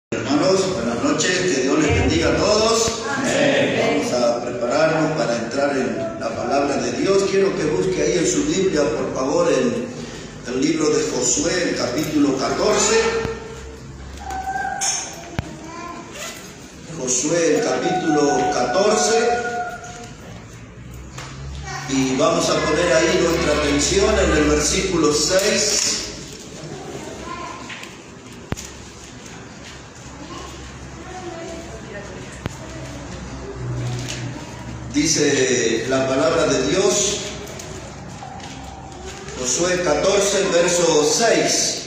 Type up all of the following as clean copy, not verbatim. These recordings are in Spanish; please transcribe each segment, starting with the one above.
Hermanos, buenas noches, que Dios les bendiga a todos. Amén. Vamos a prepararnos para entrar en la palabra de Dios. Quiero que busque ahí en su Biblia, por favor, en el libro de Josué, el capítulo 14. Josué, el capítulo 14. Y vamos a poner ahí nuestra atención en el versículo 6. Dice la palabra de Dios, Josué 14, verso 6.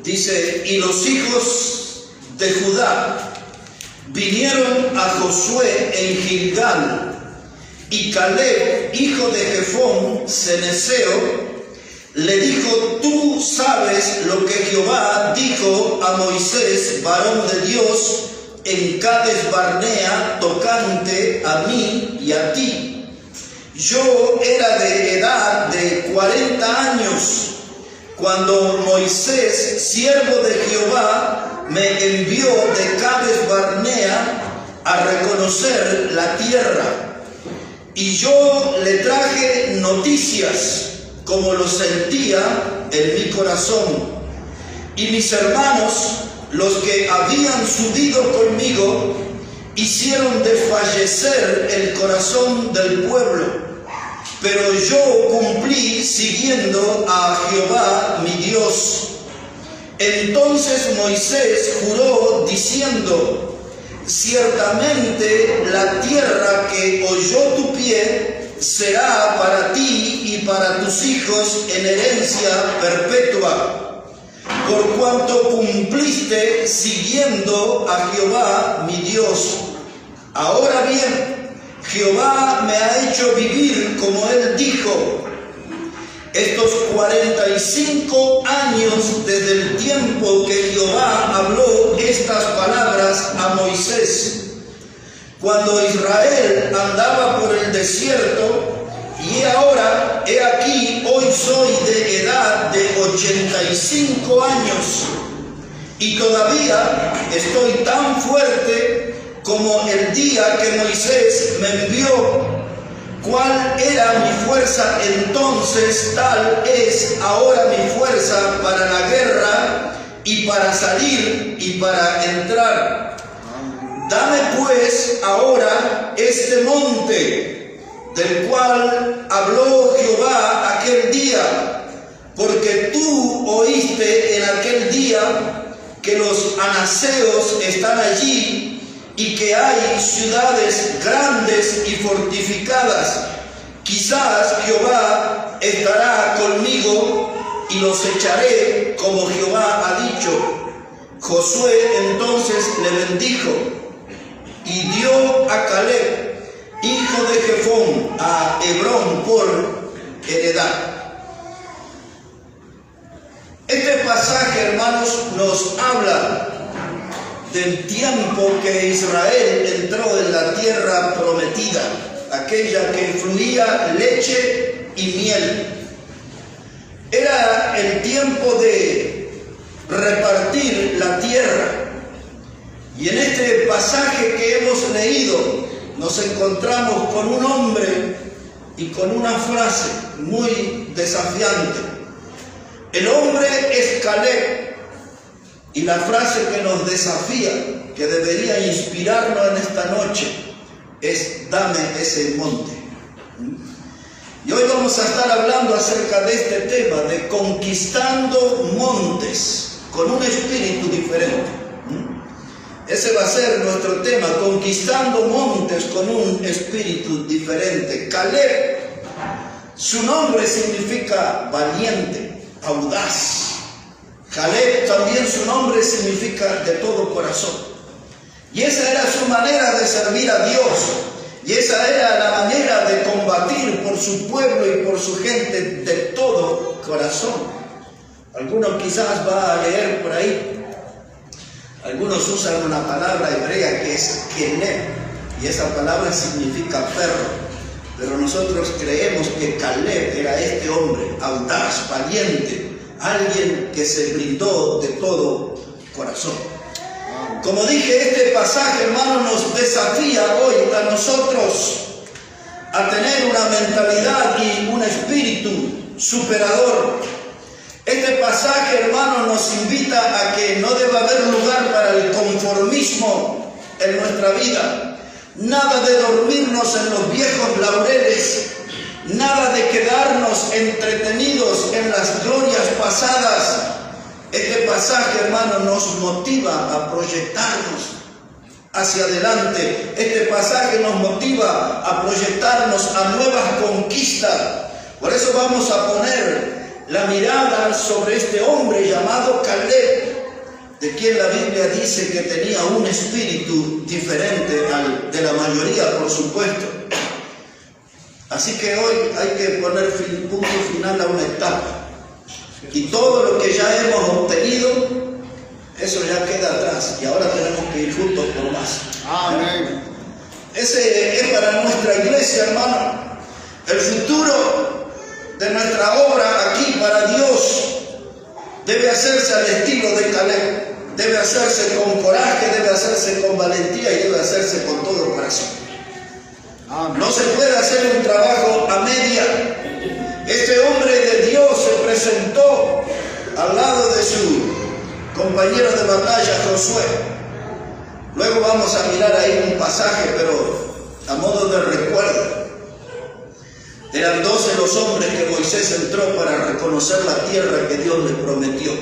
Dice: y los hijos de Judá vinieron a Josué en Gilgal, y Caleb, hijo de Jefón, cenezeo, le dijo: tú sabes lo que Jehová dijo a Moisés, varón de Dios, en Cades Barnea, tocante a mí y a ti. Yo era de edad de 40 años cuando Moisés, siervo de Jehová, me envió de Cades Barnea a reconocer la tierra. Y yo le traje noticias como lo sentía en mi corazón. Y mis hermanos, los que habían subido conmigo, hicieron desfallecer el corazón del pueblo, pero yo cumplí siguiendo a Jehová mi Dios. Entonces Moisés juró diciendo: ciertamente la tierra que oyó tu pie será para ti y para tus hijos en herencia perpetua, por cuanto cumpliste siguiendo a Jehová mi Dios. Ahora bien, Jehová me ha hecho vivir como él dijo, estos 45 años desde el tiempo que Jehová habló estas palabras a Moisés, cuando Israel andaba por el desierto. Y ahora, he aquí, hoy soy de edad de 85 años, y todavía estoy tan fuerte como el día que Moisés me envió. ¿Cuál era mi fuerza entonces? Tal es ahora mi fuerza para la guerra, y para salir, y para entrar. Dame pues ahora este monte del cual habló Jehová aquel día, porque tú oíste en aquel día que los anaseos están allí, y que hay ciudades grandes y fortificadas. Quizás Jehová estará conmigo, y los echaré como Jehová ha dicho. Josué entonces le bendijo, y dio a Caleb, hijo de Jefón, a Hebrón por heredad. Este pasaje, hermanos, nos habla del tiempo que Israel entró en la tierra prometida, aquella que fluía leche y miel. Era el tiempo de repartir la tierra. Y en este pasaje que hemos leído, nos encontramos con un hombre y con una frase muy desafiante. El hombre es Caleb, y la frase que nos desafía, que debería inspirarnos en esta noche, es: dame ese monte. Y hoy vamos a estar hablando acerca de este tema, de conquistando montes, con un espíritu diferente. Ese va a ser nuestro tema, conquistando montes con un espíritu diferente. Caleb, su nombre significa valiente, audaz. Caleb también su nombre significa de todo corazón. Y esa era su manera de servir a Dios. Y esa era la manera de combatir por su pueblo y por su gente de todo corazón. Algunos quizás va a leer por ahí. Algunos usan una palabra hebrea que es Keneb, y esa palabra significa perro. Pero nosotros creemos que Caleb era este hombre, audaz, valiente, alguien que se brindó de todo corazón. Como dije, este pasaje, hermano, nos desafía hoy a nosotros a tener una mentalidad y un espíritu superador. Este pasaje, hermano, nos invita a que no debe haber lugar para el conformismo en nuestra vida. Nada de dormirnos en los viejos laureles, nada de quedarnos entretenidos en las glorias pasadas. Este pasaje, hermano, nos motiva a proyectarnos hacia adelante. Este pasaje nos motiva a proyectarnos a nuevas conquistas. Por eso vamos a poner la mirada sobre este hombre llamado Caleb, de quien la Biblia dice que tenía un espíritu diferente al de la mayoría, por supuesto. Así que hoy hay que poner punto final a una etapa. Y todo lo que ya hemos obtenido, eso ya queda atrás. Y ahora tenemos que ir juntos por más. Amén. Ese es para nuestra iglesia, hermano. El futuro de nuestra obra aquí para Dios debe hacerse al estilo de Caleb. Debe hacerse con coraje, debe hacerse con valentía y debe hacerse con todo el corazón. No se puede hacer un trabajo a media. Este hombre de Dios se presentó al lado de su compañero de batalla, Josué. Luego vamos a mirar ahí un pasaje, pero a modo de recuerdo. Eran 12 los hombres que Moisés entró para reconocer la tierra que Dios les prometió.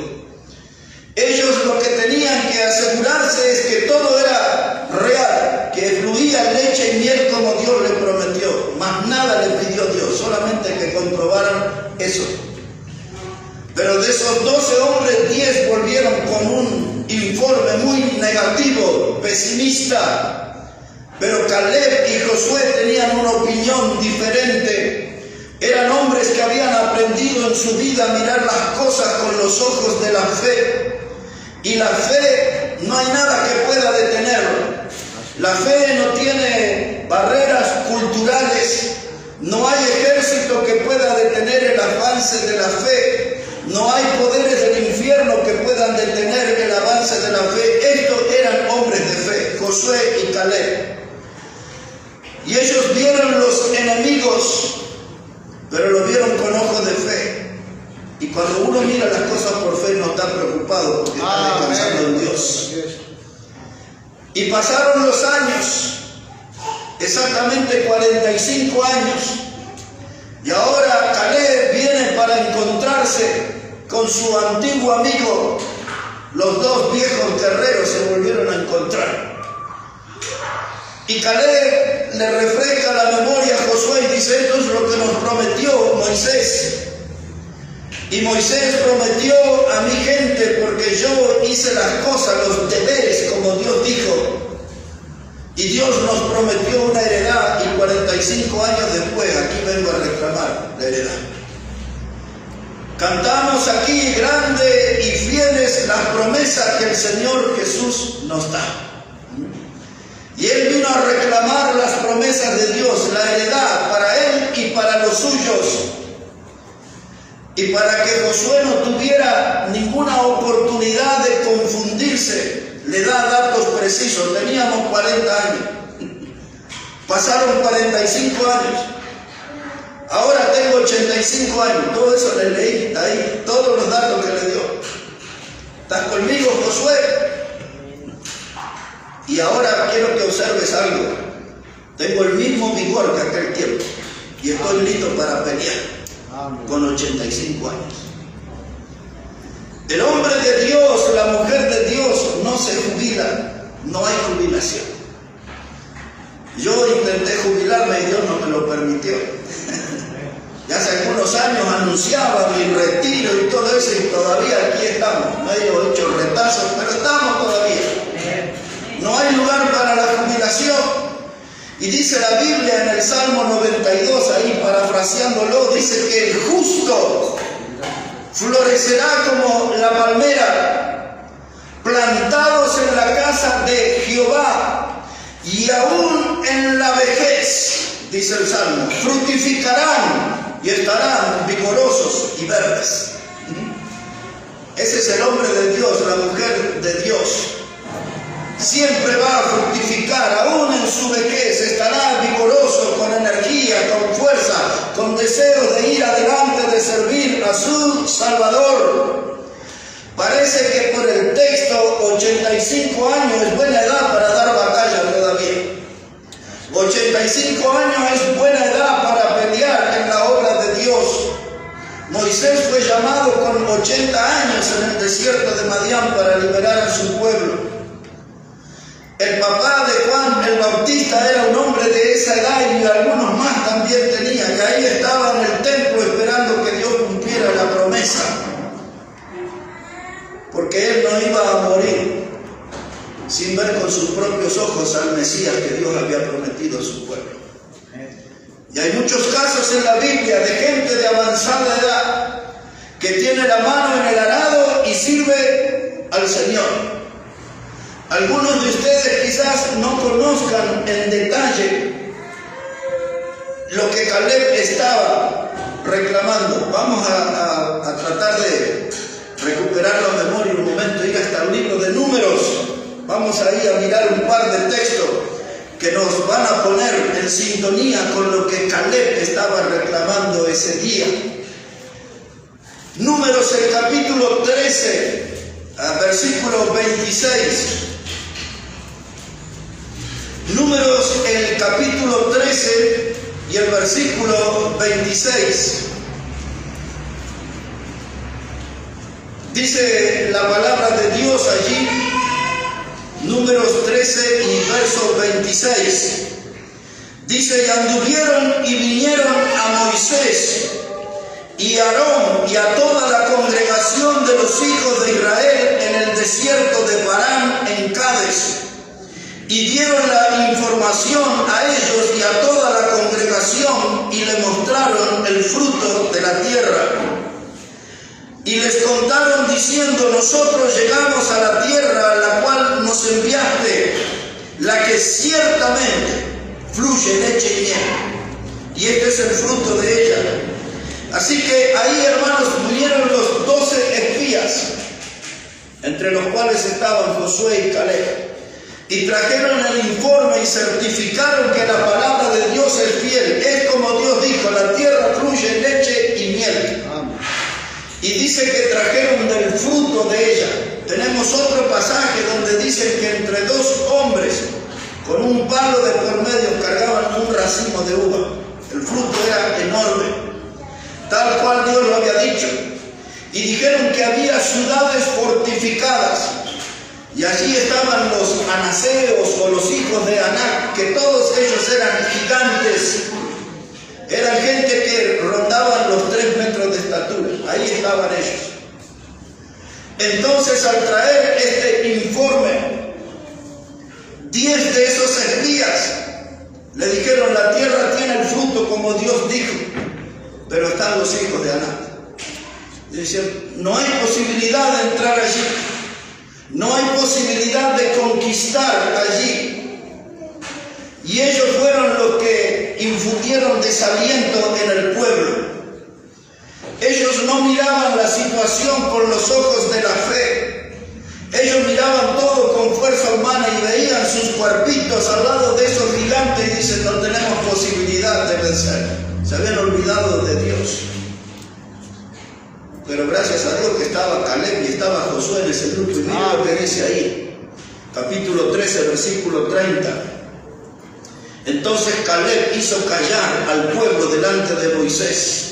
Ellos lo que tenían que asegurarse es que todo era real, que fluía leche y miel como Dios les prometió. Más nada le pidió Dios, solamente que comprobaran eso. Pero de esos 12 hombres, 10 volvieron con un informe muy negativo, pesimista. Pero Caleb y Josué tenían una opinión diferente. Eran hombres que habían aprendido en su vida a mirar las cosas con los ojos de la fe. Y la fe no hay nada que pueda detenerlo. La fe no tiene barreras culturales. No hay ejército que pueda detener el avance de la fe. No hay poderes del infierno que puedan detener el avance de la fe. Estos eran hombres de fe, Josué y Caleb. Y ellos vieron los enemigos, pero lo vieron con ojos de fe. Y cuando uno mira las cosas por fe, no está preocupado porque está descansando en Dios. Y pasaron los años, exactamente 45 años. Y ahora Caleb viene para encontrarse con su antiguo amigo. Los dos viejos guerreros se volvieron a encontrar. Y Caleb le refresca la memoria a Josué y dice: esto es lo que nos prometió Moisés. Y Moisés prometió a mi gente, porque yo hice las cosas, los deberes, como Dios dijo. Y Dios nos prometió una heredad, y 45 años después, aquí vengo a reclamar la heredad. Cantamos aquí: grande y fieles las promesas que el Señor Jesús nos da. Y Él vino a reclamar las promesas de Dios, la heredad para Él y para los suyos. Y para que Josué no tuviera ninguna oportunidad de confundirse, le da datos precisos. Teníamos 40 años. Pasaron 45 años. Ahora tengo 85 años. Todo eso le leí, está ahí, todos los datos que le dio. ¿Estás conmigo, Josué? Y ahora quiero que observes algo. Tengo el mismo vigor que aquel tiempo. Y estoy listo para pelear. Con 85 años. El hombre de Dios, la mujer de Dios no se jubila, no hay jubilación. Yo intenté jubilarme y Dios no me lo permitió. Ya hace algunos años anunciaba mi retiro y todo eso, y todavía aquí estamos, medio hecho retazos, pero estamos todavía. No hay lugar para la jubilación. Y dice la Biblia en el Salmo 92, ahí parafraseándolo, dice que el justo florecerá como la palmera, plantados en la casa de Jehová, y aún en la vejez, dice el Salmo, fructificarán y estarán vigorosos y verdes. Ese es el hombre de Dios, la mujer de Dios. siempre va a fructificar, aún en su vejez estará vigoroso, con energía, con fuerza, con deseos de ir adelante, de servir a su Salvador. Parece que por el texto 85 años es buena edad para dar batalla todavía. 85 años es buena edad para pelear en la obra de Dios. Moisés fue llamado con 80 años en el desierto de Madián para liberar a su pueblo. El papá de Juan el Bautista era un hombre de esa edad y algunos más también tenía. Y ahí estaba en el templo esperando que Dios cumpliera la promesa. Porque él no iba a morir sin ver con sus propios ojos al Mesías que Dios había prometido a su pueblo. Y hay muchos casos en la Biblia de gente de avanzada edad que tiene la mano en el arado y sirve al Señor. Algunos de ustedes quizás no conozcan en detalle lo que Caleb estaba reclamando. Vamos a tratar de recuperar la memoria un momento, ir hasta el libro de Números. Vamos ahí a mirar un par de textos que nos van a poner en sintonía con lo que Caleb estaba reclamando ese día. Números, el capítulo 13, versículo 26. Números, el capítulo 13 y el versículo 26. Dice la palabra de Dios allí, Números 13 y verso 26. Dice: y anduvieron y vinieron a Moisés y a Aarón y a toda la congregación de los hijos de Israel en el desierto de Parán en Cades, y dieron la información a ellos y a toda la congregación, y le mostraron el fruto de la tierra. Y les contaron diciendo: nosotros llegamos a la tierra a la cual nos enviaste, la que ciertamente fluye leche y miel, y este es el fruto de ella. Así que ahí, hermanos, vinieron los 12 espías, entre los cuales estaban Josué y Caleb, y trajeron el informe y certificaron que la palabra de Dios es fiel. Es como Dios dijo: la tierra fluye leche y miel. Y dice que trajeron del fruto de ella. Tenemos otro pasaje donde dicen que entre dos hombres con un palo de por medio cargaban un racimo de uva. El fruto era enorme, tal cual Dios lo había dicho. Y dijeron que había ciudades fortificadas, y allí estaban los anaseos o los hijos de Anac, que todos ellos eran gigantes. Eran gente que rondaban los 3 metros de estatura. Ahí estaban ellos. Entonces, al traer este informe, 10 de esos espías le dijeron: la tierra tiene el fruto como Dios dijo, pero están los hijos de Anac. Dicen: no hay posibilidad de entrar allí, no hay posibilidad de conquistar allí. Y ellos fueron los que infundieron desaliento en el pueblo. Ellos no miraban la situación con los ojos de la fe. Ellos miraban todo con fuerza humana y veían sus cuerpitos al lado de esos gigantes y dicen: no tenemos posibilidad de vencer. Se habían olvidado de Dios. Pero gracias a Dios que estaba Caleb y estaba Josué en ese grupo. Y mira lo que dice ahí, capítulo 13, versículo 30. Entonces Caleb hizo callar al pueblo delante de Moisés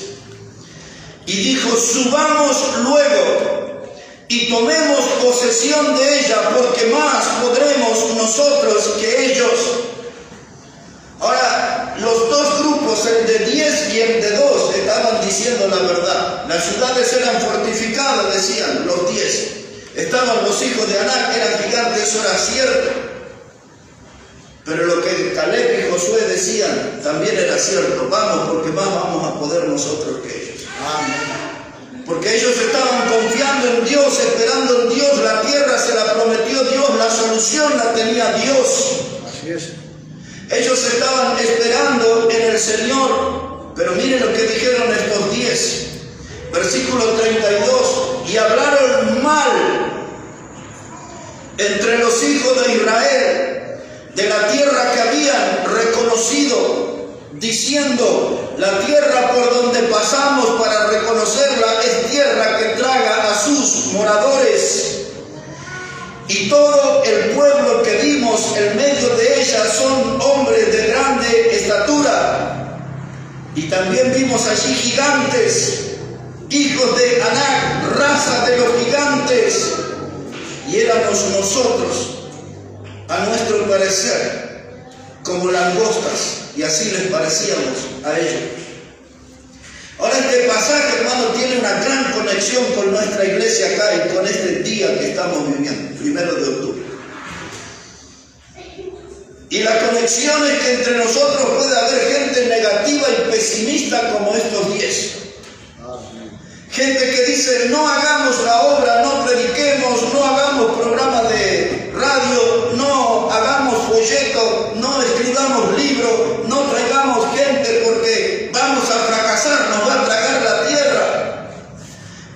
y dijo: subamos luego y tomemos posesión de ella, porque más podremos nosotros que ellos. Ahora, los dos grupos, el de 10 y el de 2, estaban diciendo la verdad. Las ciudades eran fortificadas, decían los 10. Estaban los hijos de Anac, eran gigantes, eso era cierto. Pero lo que Caleb y Josué decían también era cierto. Vamos, porque más vamos a poder nosotros que ellos. Amén. Porque ellos estaban confiando en Dios, esperando en Dios. La tierra se la prometió Dios, la solución la tenía Dios. Así es. Ellos estaban esperando en el Señor. Pero miren lo que dijeron estos 10. Versículo 32. Y hablaron mal entre los hijos de Israel, de la tierra que habían reconocido, diciendo: la tierra por donde pasamos para reconocerla es tierra que traga a sus moradores. Y todo el pueblo que vimos en medio de ella son hombres de grande estatura. Y también vimos allí gigantes, hijos de Anac, raza de los gigantes. Y éramos nosotros, a nuestro parecer, como langostas, y así les parecíamos a ellos. Ahora este pasaje, hermano, tiene una gran conexión con nuestra iglesia acá y con este día que estamos viviendo, 1 de octubre. Y la conexión es que entre nosotros puede haber gente negativa y pesimista como estos 10. Gente que dice: no hagamos la obra, no prediquemos, no hagamos programa de radio, no hagamos folletos, no escribamos libros, no traigamos gente porque vamos a fracasar, nos va a tragar la tierra.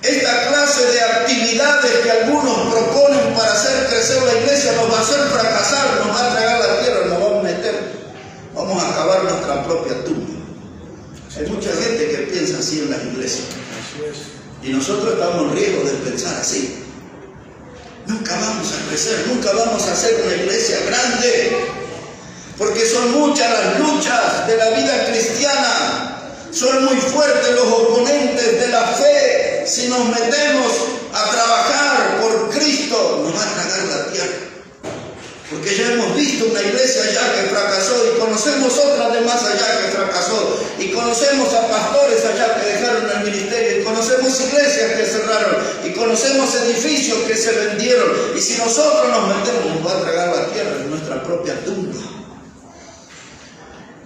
Esta clase de actividades que algunos proponen para hacer crecer la iglesia nos va a hacer fracasar, nos va a tragar la tierra, nos va a meter, vamos a acabar nuestra propia tumba. Hay mucha gente que piensa así en las iglesias. Y nosotros estamos en riesgo de pensar así. Nunca vamos a crecer, nunca vamos a hacer una iglesia grande, porque son muchas las luchas de la vida cristiana, son muy fuertes los oponentes de la fe. Si nos metemos a trabajar por Cristo, nos va a tragar la tierra. Porque ya hemos visto una iglesia allá que fracasó, y conocemos otra de más allá que fracasó, y conocemos a pastores allá que dejaron el ministerio, y conocemos iglesias que cerraron, y conocemos edificios que se vendieron. Y si nosotros nos metemos, nos va a tragar la tierra en nuestra propia tumba.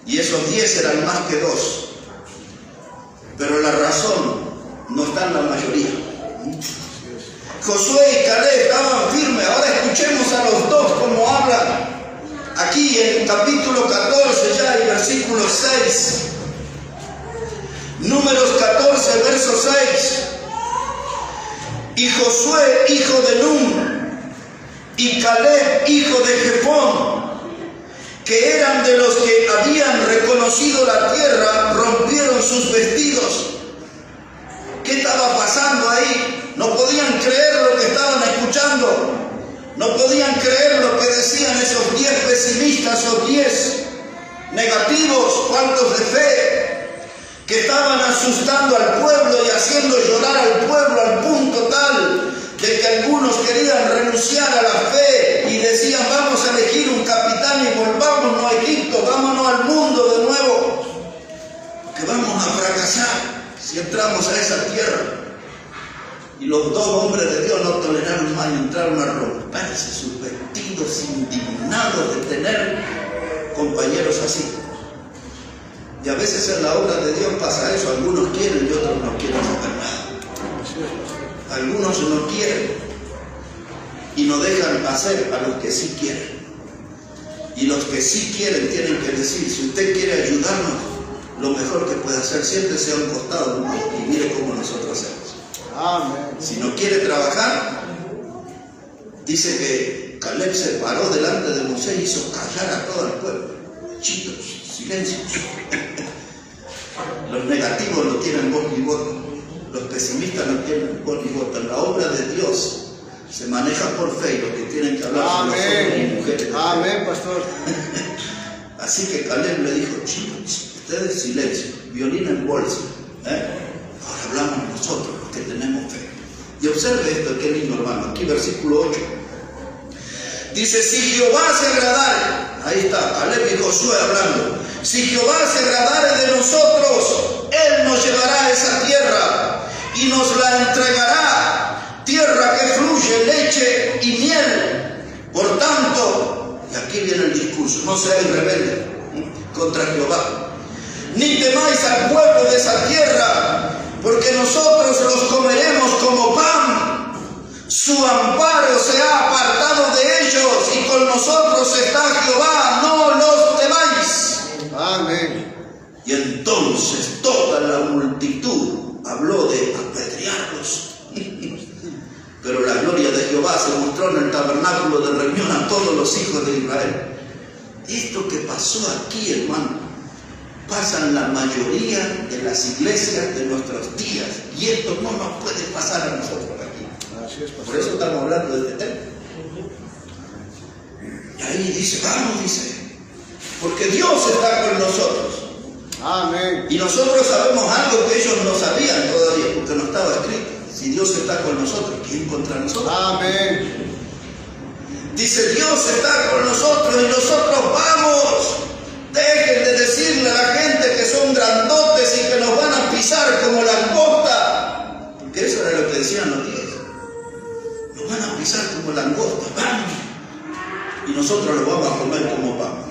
Y esos 10 eran más que 2. Pero la razón no está en la mayoría. Josué y Caleb estaban firmes. Ahora escuchemos a los dos cómo hablan. Aquí en capítulo 14 ya y versículo 6. Números 14, verso 6. Y Josué, hijo de Nun, y Caleb, hijo de Jefón, que eran de los que habían reconocido la tierra, rompieron sus vestidos. ¿Qué estaba pasando ahí? No podían creer lo que estaban escuchando. No podían creer lo que decían esos 10 pesimistas, esos 10 negativos, faltos de fe, que estaban asustando al pueblo y haciendo llorar al pueblo al punto tal de que algunos querían renunciar a la fe y decían: vamos a elegir un capitán y volvámonos a Egipto, vámonos al mundo de nuevo, que vamos a fracasar si entramos a esa tierra. Y los dos hombres de Dios no toleraron más y entraron a romperse sus vestidos, indignados de tener compañeros así. Y a veces en la obra de Dios pasa eso: algunos quieren y otros no quieren saber nada. Algunos no quieren y no dejan hacer a los que sí quieren. Y los que sí quieren tienen que decir: si usted quiere ayudarnos, lo mejor que puede hacer, siéntese a un costado y mire cómo nosotros hacemos. Amén. Si no quiere trabajar, dice que Caleb se paró delante de Moisés y hizo callar a todo el pueblo. Chitos, silencio. Los negativos no tienen voz ni voto. Los pesimistas no tienen voz ni voto. En la obra de Dios se maneja por fe, y los que tienen que hablar son los hombres y mujeres. Amén, pastor. Así que Caleb le dijo: chicos, ustedes silencio, violín en bolsa. Ahora hablamos nosotros, los que tenemos fe. Y observe esto, qué lindo, hermano. Aquí versículo 8. Dice: si Jehová se agradare, ahí está, Caleb y Josué hablando. Si Jehová se agradare de nosotros, Él nos llevará a esa tierra y nos la entregará, tierra que fluye leche y miel. Por tanto, y aquí viene el discurso, no seáis rebeldes contra Jehová, ni temáis al pueblo de esa tierra, porque nosotros los comeremos como pan. Su amparo se ha apartado de ellos, y con nosotros está Jehová, no los temáis. Amén. Y entonces toda la multitud habló de apedrearlos. Pero la gloria de Jehová se mostró en el tabernáculo establo de reunión a todos los hijos de Israel. Esto que pasó aquí, hermano, pasa en la mayoría de las iglesias de nuestros días, y esto no nos puede pasar a nosotros aquí. Así es, por eso estamos hablando de este tema. Y ahí dice, vamos, dice, porque Dios está con nosotros. Amén. Y nosotros sabemos algo que ellos no sabían todavía, porque no estaba escrito. Si Dios está con nosotros, ¿quién contra nosotros? Amén. Dice, Dios está con nosotros y nosotros vamos. Dejen de decirle a la gente que son grandotes y que nos van a pisar como langosta. Porque eso era lo que decían los 10. Nos van a pisar como langosta, vamos. Y nosotros lo vamos a comer como pan.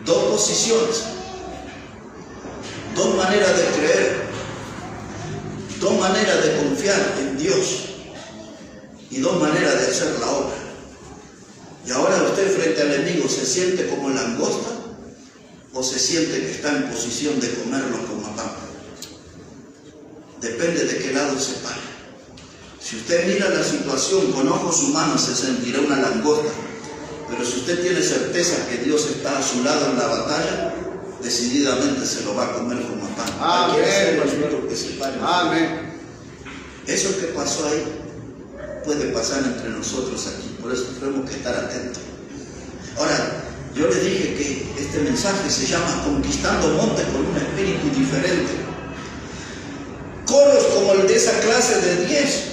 Dos posiciones, dos maneras de creer, dos maneras de confiar en Dios y dos maneras de hacer la obra. Y ahora usted frente al enemigo, ¿se siente como langosta o se siente que está en posición de comerlo como pan? Depende de qué lado se pare. Si usted mira la situación con ojos humanos, se sentirá una langosta. Pero si usted tiene certeza que Dios está a su lado en la batalla, decididamente se lo va a comer como pan. Amén. Amén. Eso que pasó ahí puede pasar entre nosotros aquí. Por eso tenemos que estar atentos. Ahora, yo les dije que este mensaje se llama Conquistando Montes con un espíritu diferente. Coros como el de esa clase de 10,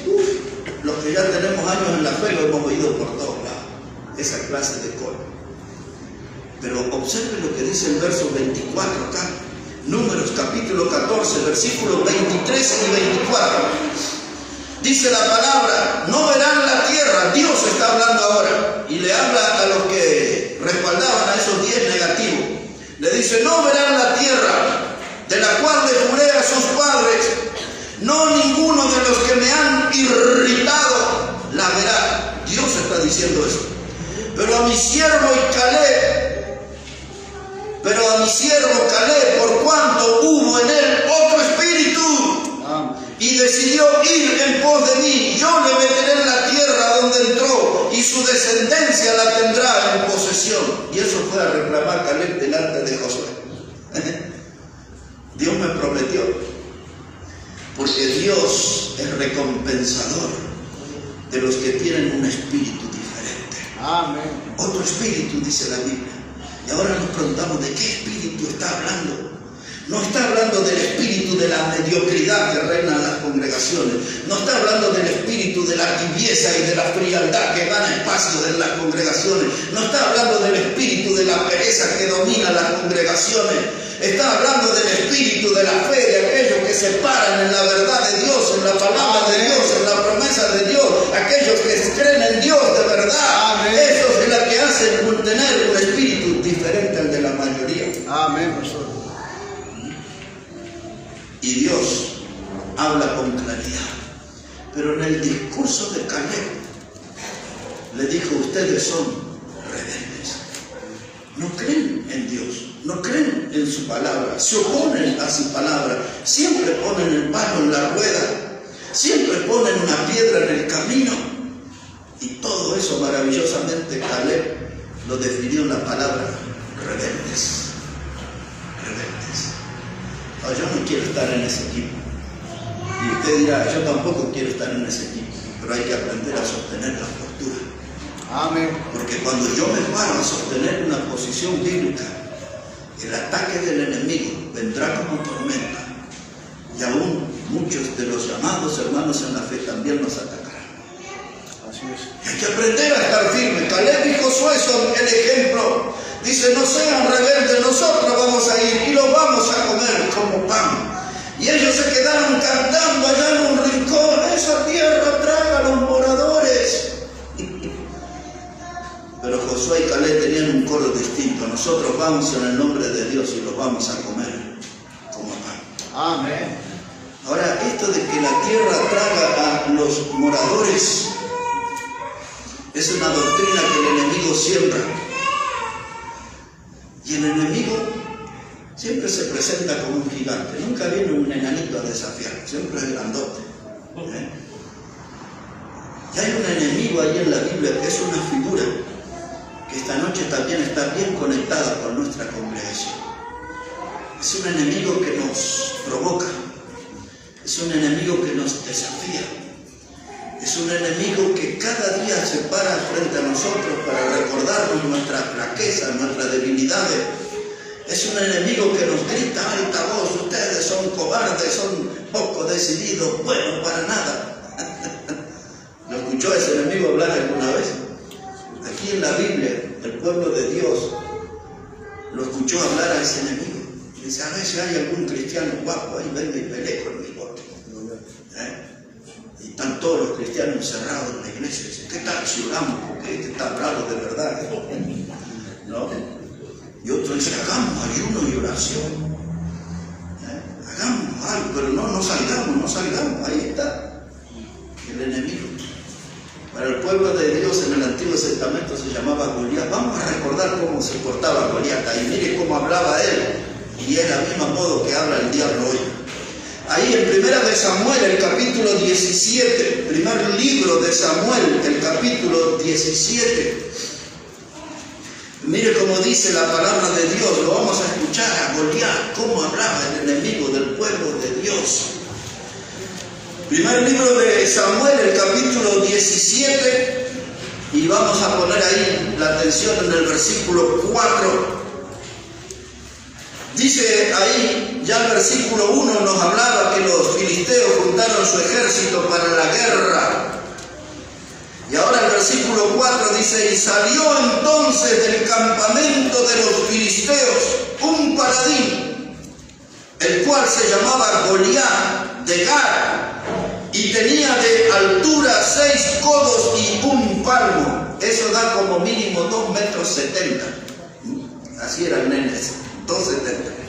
los que ya tenemos años en la fe lo hemos oído por todos lados. Esa clase de coro. Pero observe lo que dice el verso 24 acá. Números capítulo 14, versículos 23 y 24. Dice la palabra, no verán la tierra. Dios está hablando ahora. Y le habla a los que respaldaban a esos 10 negativos. Le dice, no verán la tierra de la cual le juré a sus padres. No ninguno de los que me han irritado la verá. Dios está diciendo eso. Pero a mi siervo Caleb, por cuanto hubo en él otro espíritu y decidió ir en pos de mí, yo le meteré en la tierra donde entró y su descendencia la tendrá en posesión. Y eso fue a reclamar Caleb delante de Josué. Dios me prometió, porque Dios es recompensador de los que tienen un espíritu diferente. Amén. Otro espíritu, dice la Biblia. Y ahora nos preguntamos, ¿de qué espíritu está hablando? No está hablando del espíritu de la mediocridad que reina en las congregaciones. No está hablando del espíritu de la tibieza y de la frialdad que gana espacio en las congregaciones. No está hablando del espíritu de la pereza que domina las congregaciones. Está hablando del espíritu de la fe, de aquellos que se paran en la verdad de Dios, en la palabra de Dios, en la promesa de Dios, aquellos que creen en Dios de verdad. Amén. Esos es la que hacen tener un espíritu diferente al de la mayoría. Amén, pastor. Y Dios habla con claridad. Pero en el discurso de Caleb le dijo, ustedes son rebeldes. No creen en Dios, no creen en su palabra, se oponen a su palabra, siempre ponen el palo en la rueda, siempre ponen una piedra en el camino. Y todo eso maravillosamente Caleb lo definió en la palabra rebeldes. Rebeldes. No, yo no quiero estar en ese equipo. Y usted dirá, yo tampoco quiero estar en ese equipo, pero hay que aprender a sostener la postura. Amén. Porque cuando yo me paro a sostener una posición bíblica, el ataque del enemigo vendrá como tormenta. Y aún muchos de los llamados hermanos en la fe también nos atacarán. Así es. Hay que aprender a estar firme. Caleb y Josué son el ejemplo. Dice, no sean rebeldes, nosotros vamos a ir y los vamos a comer como pan. Y ellos se quedaron cantando allá en un rincón, esa tierra traga a los moradores. Pero Josué y Caleb tenían un coro distinto. Nosotros vamos en el nombre de Dios y los vamos a comer como pan. Amén. Ahora, esto de que la tierra traga a los moradores es una doctrina que el enemigo siembra. Y el enemigo siempre se presenta como un gigante. Nunca viene un enanito a desafiar, siempre es grandote. Y hay un enemigo ahí en la Biblia que es una figura que esta noche también está bien conectada con nuestra congregación. Es un enemigo que nos provoca, es un enemigo que nos desafía, es un enemigo que cada día se para frente a nosotros para recordarnos nuestras flaquezas, nuestras debilidades. Es un enemigo que nos grita a alta voz: ustedes son cobardes, son poco decididos, buenos para nada. ¿Lo escuchó ese enemigo hablar alguna vez? Aquí en la Biblia, el pueblo de Dios lo escuchó hablar a ese enemigo. Dice: a veces hay algún cristiano guapo ahí, venga y pelee conmigo. Y están todos los cristianos encerrados en la iglesia. Dicen: ¿qué tal si oramos? Porque este está bravo de verdad. ¿No? Y otro dice: hagamos ayuno y oración. Hagamos algo, pero no salgamos. Ahí está el enemigo. Para el pueblo de Dios en el Antiguo Testamento se llamaba Goliat. Vamos a recordar cómo se portaba Goliat. Y mire cómo hablaba él. Y es el mismo modo que habla el diablo hoy. Ahí en Primera de Samuel, el capítulo 17, primer libro de Samuel, el capítulo 17. Mire cómo dice la palabra de Dios. Lo vamos a escuchar a Goliat, cómo hablaba el enemigo del pueblo de Dios. Primer libro de Samuel, el capítulo 17, y vamos a poner ahí la atención en el versículo 4. Dice ahí, ya el versículo 1 nos hablaba que los filisteos juntaron su ejército para la guerra. Y ahora el versículo 4 dice: y salió entonces del campamento de los filisteos un paladín, el cual se llamaba Goliat de Gat, y tenía de altura 6 codos y 1 palmo. Eso da como mínimo 2,70 metros. Así eran nenes, 2,70.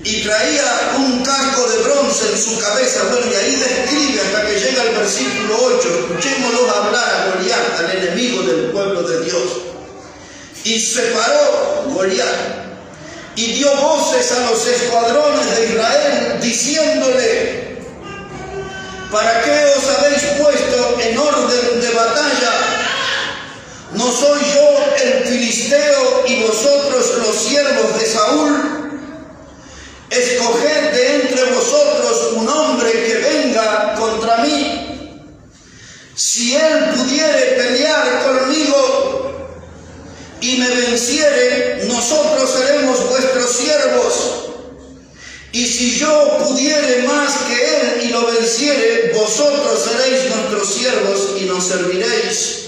Y traía un casco de bronce en su cabeza. Bueno, y ahí describe hasta que llega el versículo 8. Escuchémoslo hablar a Goliat, al enemigo del pueblo de Dios. Y se paró Goliat y dio voces a los escuadrones de Israel, diciéndole: ¿para qué os habéis puesto en orden de batalla? ¿No soy yo el filisteo y vosotros los siervos de Saúl? Escoged de entre vosotros un hombre que venga contra mí. Si él pudiere pelear conmigo y me venciere, nosotros seremos vuestros siervos. Y si yo pudiere más que él y lo venciere, vosotros seréis nuestros siervos y nos serviréis.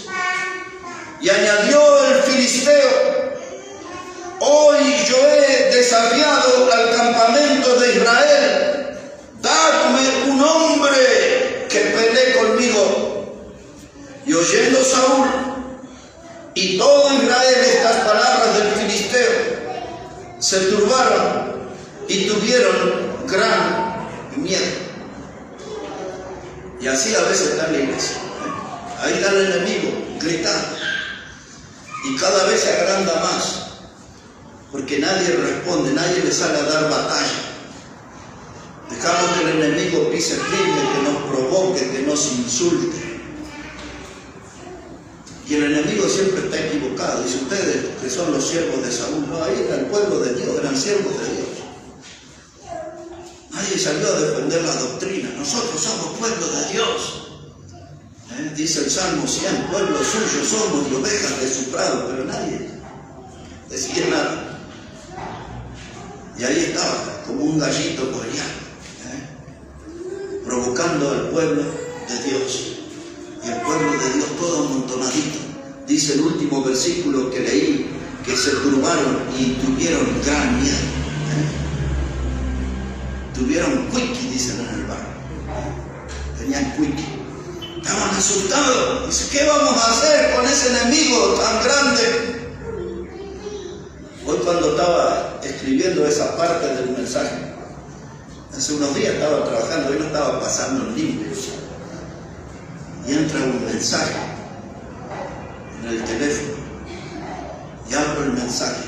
Y añadió el filisteo: hoy yo he desafiado al campamento de Israel, dadme un hombre que pelee conmigo. Y oyendo Saúl y todo Israel estas palabras del filisteo, se turbaron y tuvieron gran miedo. Y así a veces está la iglesia. Ahí está el enemigo gritando. Y cada vez se agranda más. Porque nadie responde, nadie le sale a dar batalla. Dejamos que el enemigo pise firme, que nos provoque, que nos insulte. Y el enemigo siempre está equivocado. Dice: ustedes que son los siervos de Saúl. No, ahí era el pueblo de Dios, eran siervos de Dios. Nadie salió a defender la doctrina. Nosotros somos pueblo de Dios. Dice el Salmo 100, pueblo suyo somos y ovejas de su prado. Pero nadie decía nada. Y ahí estaba, como un gallito Goliat, provocando al pueblo de Dios. Y el pueblo de Dios todo amontonadito. Dice el último versículo que leí, que se turbaron y tuvieron gran miedo. Tuvieron cuiqui, dicen en el barrio. Tenían cuiqui. Estaban asustados. Dice: ¿qué vamos a hacer con ese enemigo tan grande? Hoy, cuando estaba escribiendo esa parte del mensaje, hace unos días estaba trabajando, hoy no estaba pasando en limpio, y entra un mensaje en el teléfono, y abro el mensaje,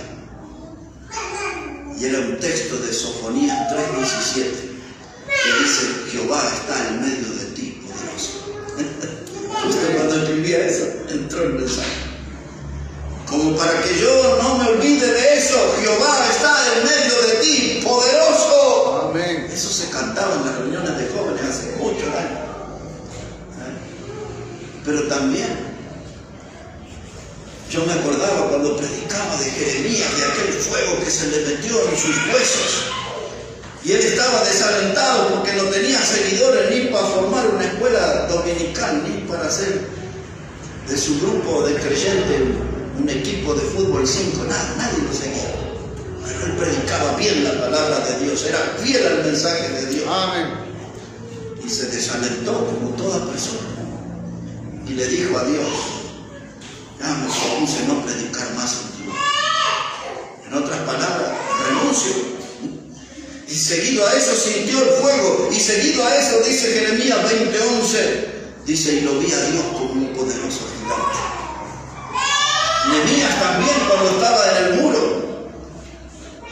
y era un texto de Sofonías 3:17, que dice: Jehová está en medio de ti, poderoso. entró el mensaje. Como para que yo no me olvide de eso. Jehová está en medio de ti, poderoso. Amén. Eso se cantaba en las reuniones de jóvenes hace muchos años. Pero también yo me acordaba cuando predicaba de Jeremías, de aquel fuego que se le metió en sus huesos. Y él estaba desalentado porque no tenía seguidores ni para formar una escuela dominical, ni para hacer de su grupo de creyentes un equipo de fútbol 5, nada, nadie lo seguía. Pero él predicaba bien la palabra de Dios, era fiel al mensaje de Dios. Amén. Y se desalentó como toda persona. Y le dijo a Dios, ya me propuse no predicar más en tu nombre. En otras palabras, renuncio. Y seguido a eso sintió el fuego. Y seguido a eso, dice Jeremías 20:11, dice, y lo vi a Dios como un poderoso gigante. Nehemías también, cuando estaba en el muro,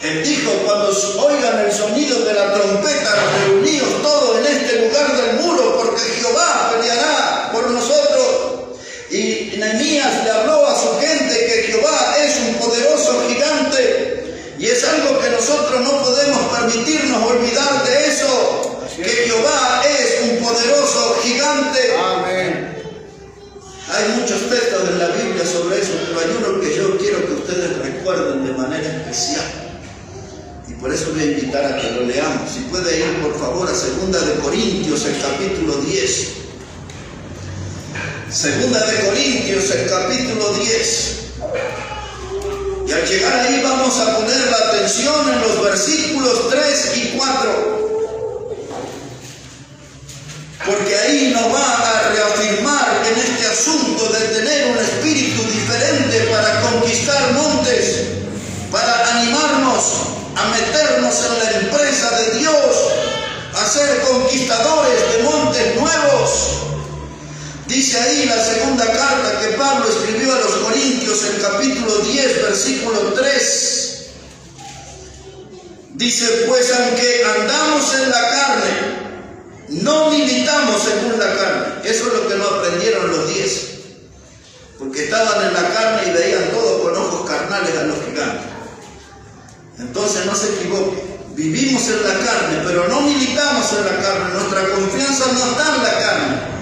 él dijo, cuando oigan el sonido de la trompeta, reunidos todos en este lugar del muro, porque Jehová peleará por nosotros. Y Nehemías le habló a su gente que Jehová es un poderoso gigante. Y es algo que nosotros no podemos permitirnos olvidar de eso, que Jehová es un poderoso gigante. Amén. Hay muchos textos en la Biblia sobre eso, pero hay uno que yo quiero que ustedes recuerden de manera especial. Y por eso voy a invitar a que lo leamos. Si puede ir por favor a 2 de Corintios, el capítulo 10. 2 de Corintios, el capítulo 10. Y al llegar ahí vamos a poner la atención en los versículos 3 y 4. Porque ahí nos va a reafirmar en este asunto de tener un espíritu diferente para conquistar montes, para animarnos a meternos en la empresa de Dios, a ser conquistadores de montes nuevos. Dice ahí la segunda carta que Pablo escribió a los Corintios, el capítulo 10, versículo 3. Dice, pues aunque andamos en la carne, no militamos según la carne. Eso es lo que no aprendieron los 10. Porque estaban en la carne y veían todo con ojos carnales a los gigantes. Entonces no se equivoquen. Vivimos en la carne, pero no militamos en la carne. Nuestra confianza no está en la carne.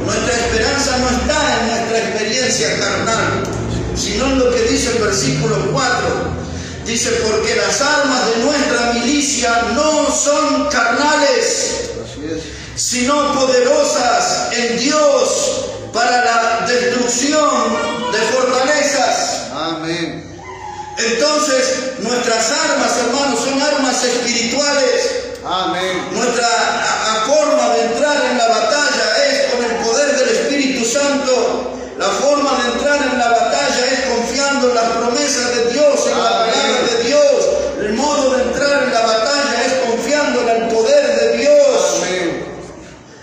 Nuestra esperanza no está en nuestra experiencia carnal, sino en lo que dice el versículo 4. Dice, porque las armas de nuestra milicia no son carnales, sino poderosas en Dios para la destrucción de fortalezas. Amén. Entonces, nuestras armas, hermanos, son armas espirituales. Amén. Nuestra forma de entrar en la batalla es con el poder del Espíritu Santo. La forma de entrar en la batalla es confiando en las promesas de Dios, en la palabra de Dios. El modo de entrar en la batalla es confiando en el poder de Dios. Amén.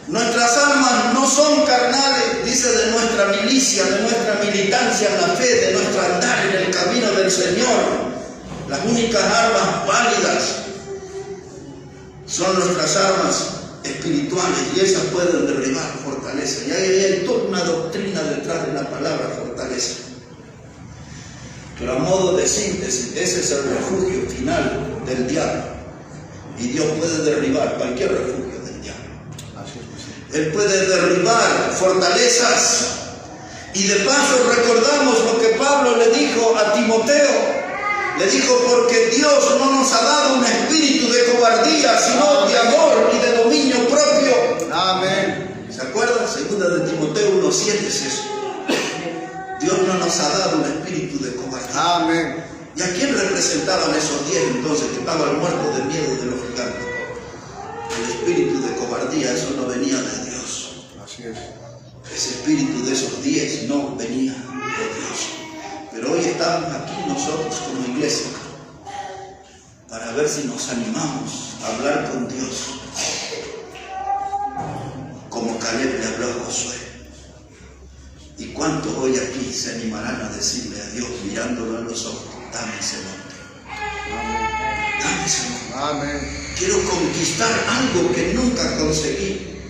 Nuestras armas no son carnales, dice, de nuestra milicia, de nuestra militancia en la fe, de nuestro andar en el camino del Señor. Las únicas armas válidas son nuestras armas espirituales, y esas pueden derribar fortaleza. Y ahí hay toda una doctrina detrás de la palabra fortaleza. Pero a modo de síntesis, ese es el refugio final del diablo. Y Dios puede derribar cualquier refugio del diablo. Él puede derribar fortalezas. Y de paso recordamos lo que Pablo le dijo a Timoteo. Le dijo, porque Dios no nos ha dado un espíritu de cobardía, sino de amor y de dominio propio. Amén. ¿Se acuerdan? 2 de Timoteo 1:7 es eso. Dios no nos ha dado un espíritu de cobardía. Amén. ¿Y a quién representaban esos 10 entonces que estaban muertos de miedo de los gigantes? El espíritu de cobardía, eso no venía de Dios. Así es. Ese espíritu de esos 10 no venía de Dios. Pero hoy estamos aquí nosotros como iglesia para ver si nos animamos a hablar con Dios como Caleb le habló a Josué. ¿Y cuántos hoy aquí se animarán a decirle a Dios mirándolo en los ojos, dame ese monte? Dame ese monte. Amén. Quiero conquistar algo que nunca conseguí.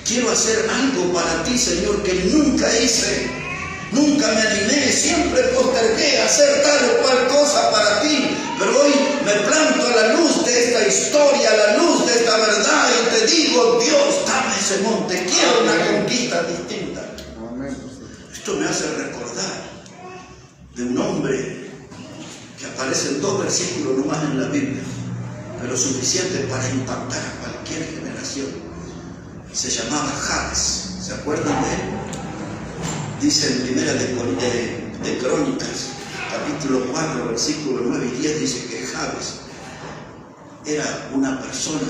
Quiero hacer algo para ti, Señor, que nunca hice. Nunca me animé, siempre postergué hacer tal o cual cosa para ti, pero hoy me planto a la luz de esta historia, a la luz de esta verdad y te digo, Dios, dame ese monte, quiero una conquista distinta. Esto me hace recordar de un hombre que aparece en 2 versículos nomás en la Biblia, pero suficiente para impactar a cualquier generación. Se llamaba Jabes. ¿Se acuerdan de él? Dice en Primera de Crónicas, capítulo 4, versículos 9 y 10, dice que Jabes era una persona